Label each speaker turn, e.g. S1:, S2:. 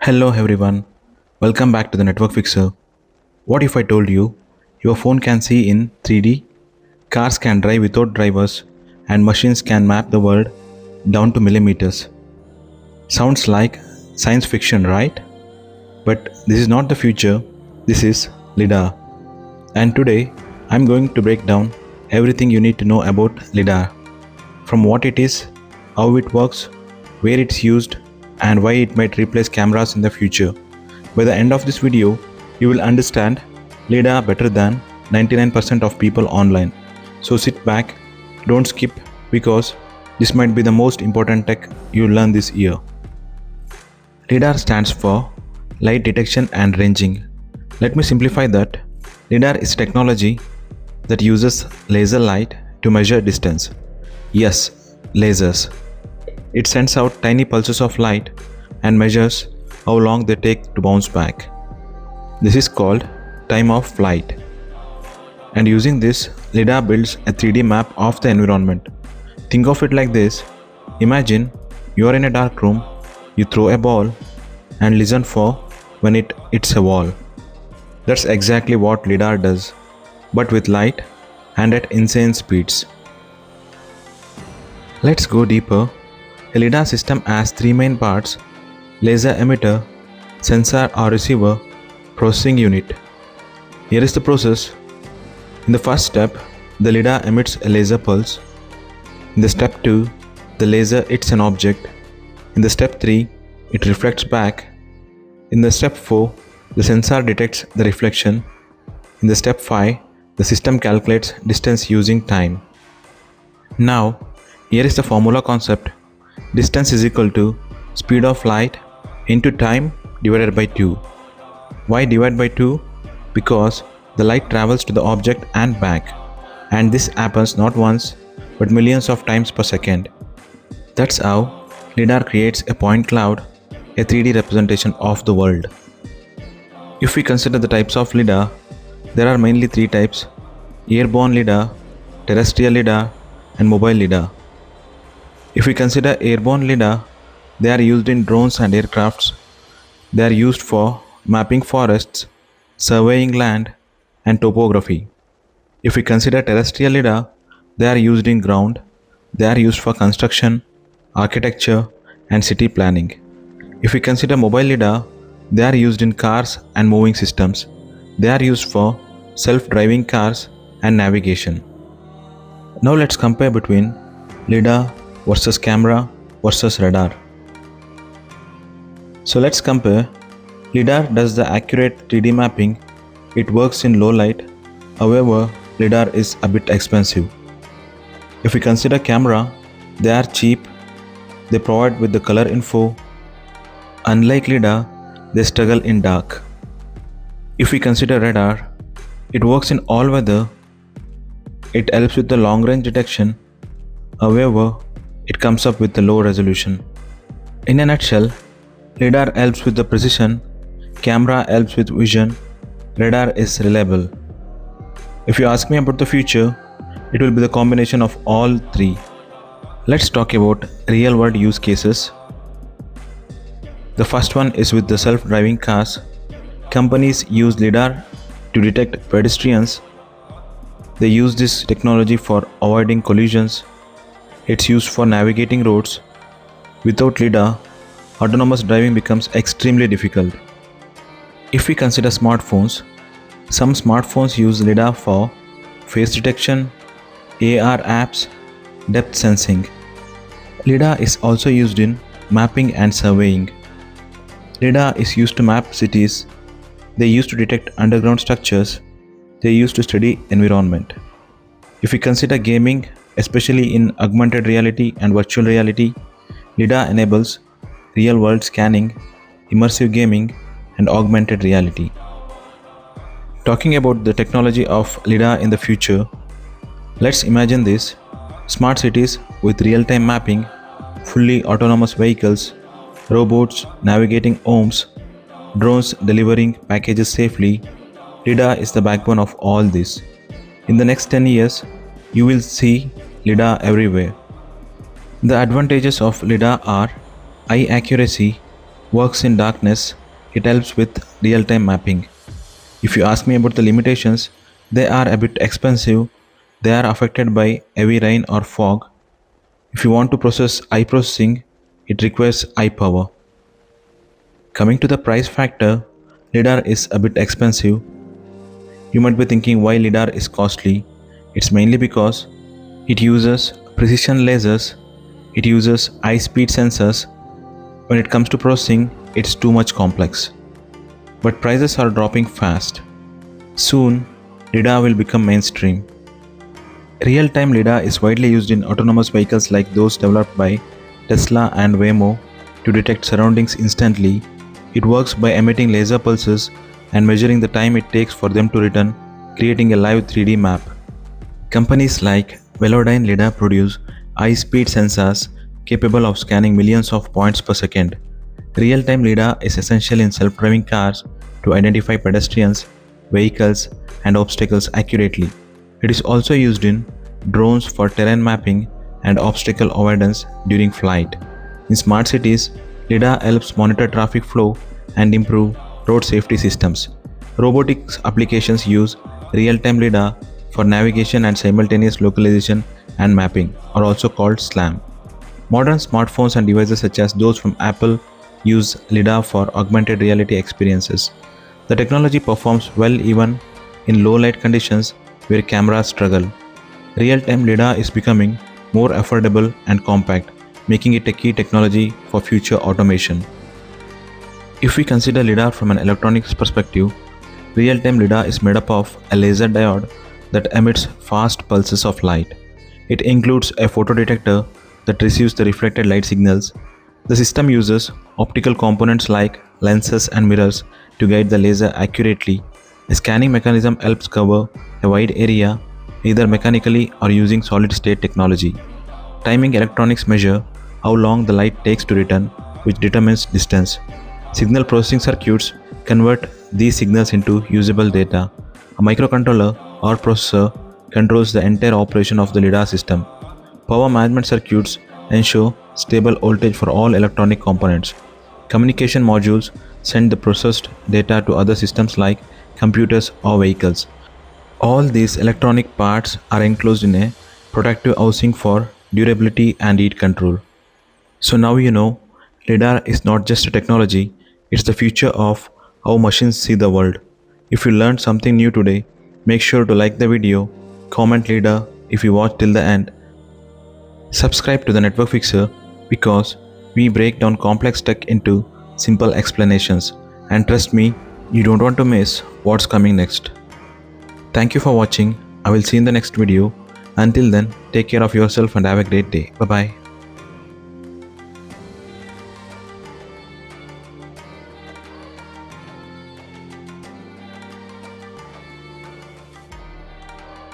S1: Hello everyone, welcome back to the Network Fixer. What if I told you your phone can see in 3D, cars can drive without drivers, and machines can map the world down to millimeters? Sounds like science fiction, right? But this is not the future, this is LiDAR. And today I'm going to break down everything you need to know about LiDAR. From what it is, how it works, where it's used, and why it might replace cameras in the future. By the end of this video, you will understand LiDAR better than 99% of people online. So sit back, don't skip, because this might be the most important tech you learn this year. LiDAR stands for Light Detection and Ranging. Let me simplify that. LiDAR is technology that uses laser light to measure distance. Yes, lasers. It sends out tiny pulses of light and measures how long they take to bounce back. This is called time-of-flight. And using this, LiDAR builds a 3D map of the environment. Think of it like this. Imagine you are in a dark room, you throw a ball and listen for when it hits a wall. That's exactly what LiDAR does, but with light and at insane speeds. Let's go deeper. A LiDAR system has three main parts: laser emitter, sensor or receiver, processing unit. Here is the process. In the first step, the LiDAR emits a laser pulse. In the step 2, the laser hits an object. In the step 3, it reflects back. In the step 4, the sensor detects the reflection. In the step 5, the system calculates distance using time. Now, here is the formula concept. Distance is equal to speed of light into time divided by 2. Why divide by 2? Because the light travels to the object and back, and this happens not once but millions of times per second. That's how LiDAR creates a point cloud, a 3D representation of the world. If we consider the types of LiDAR, there are mainly three types: airborne LiDAR, terrestrial LiDAR, and mobile LiDAR. If we consider airborne LiDAR, they are used in drones and aircrafts. They are used for mapping forests, surveying land, and topography. If we consider terrestrial LiDAR, they are used in ground. They are used for construction, architecture, and city planning. If we consider mobile LiDAR, they are used in cars and moving systems. They are used for self-driving cars and navigation. Now let's compare between LiDAR versus camera versus radar. So let's compare. LiDAR does the accurate 3D mapping. It works in low light. However, LiDAR is a bit expensive. If we consider camera, they are cheap. They provide with the color info. Unlike LiDAR, they struggle in dark. If we consider radar, it works in all weather. It helps with the long range detection. However, it comes up with a low resolution. In a nutshell, LiDAR helps with the precision, camera helps with vision, radar is reliable. If you ask me about the future, it will be the combination of all three. Let's talk about real world use cases. The first one is with the self-driving cars. Companies use LiDAR to detect pedestrians. They use this technology for avoiding collisions. It's used for navigating roads. Without LiDAR, autonomous driving becomes extremely difficult. If we consider smartphones, some smartphones use LiDAR for face detection, AR apps, depth sensing. LiDAR is also used in mapping and surveying. LiDAR is used to map cities. They used to detect underground structures. They used to study environment. If we consider gaming, especially in augmented reality and virtual reality, LiDAR enables real-world scanning, immersive gaming, and augmented reality. Talking about the technology of LiDAR in the future, let's imagine this: smart cities with real-time mapping, fully autonomous vehicles, robots navigating homes, drones delivering packages safely. LiDAR is the backbone of all this. In the next 10 years, you will see LiDAR everywhere. The advantages of LiDAR are high accuracy, works in darkness, it helps with real-time mapping. If you ask me about the limitations, they are a bit expensive, they are affected by heavy rain or fog. If you want to process eye processing, it requires eye power. Coming to the price factor, LiDAR is a bit expensive. You might be thinking why LiDAR is costly. It's mainly because it uses precision lasers, it uses high speed sensors. When it comes to processing, it's too much complex. But prices are dropping fast. Soon, LiDAR will become mainstream. Real-time LiDAR is widely used in autonomous vehicles like those developed by Tesla and Waymo to detect surroundings instantly. It works by emitting laser pulses and measuring the time it takes for them to return, creating a live 3D map. Companies like Velodyne LiDAR produce high-speed sensors capable of scanning millions of points per second. Real-time LiDAR is essential in self-driving cars to identify pedestrians, vehicles, and obstacles accurately. It is also used in drones for terrain mapping and obstacle avoidance during flight. In smart cities, LiDAR helps monitor traffic flow and improve road safety systems. Robotics applications use real-time LiDAR for navigation and simultaneous localization and mapping, are also called SLAM. Modern smartphones and devices such as those from Apple use LiDAR for augmented reality experiences. The technology performs well even in low light conditions where cameras struggle. Real-time LiDAR is becoming more affordable and compact, making it a key technology for future automation. If we consider LiDAR from an electronics perspective, real-time LiDAR is made up of a laser diode that emits fast pulses of light. It includes a photodetector that receives the reflected light signals. The system uses optical components like lenses and mirrors to guide the laser accurately. A scanning mechanism helps cover a wide area, either mechanically or using solid-state technology. Timing electronics measure how long the light takes to return, which determines distance. Signal processing circuits convert these signals into usable data. A microcontroller or processor controls the entire operation of the LiDAR system. Power management circuits ensure stable voltage for all electronic components. Communication modules send the processed data to other systems like computers or vehicles. All these electronic parts are enclosed in a protective housing for durability and heat control. So now you know, LiDAR is not just a technology, it's the future of how machines see the world. If you learned something new today, make sure to like the video, comment LiDAR if you watched till the end. Subscribe to the Network Fixer because we break down complex tech into simple explanations. And trust me, you don't want to miss what's coming next. Thank you for watching. I will see you in the next video. Until then, take care of yourself and have a great day. Bye bye.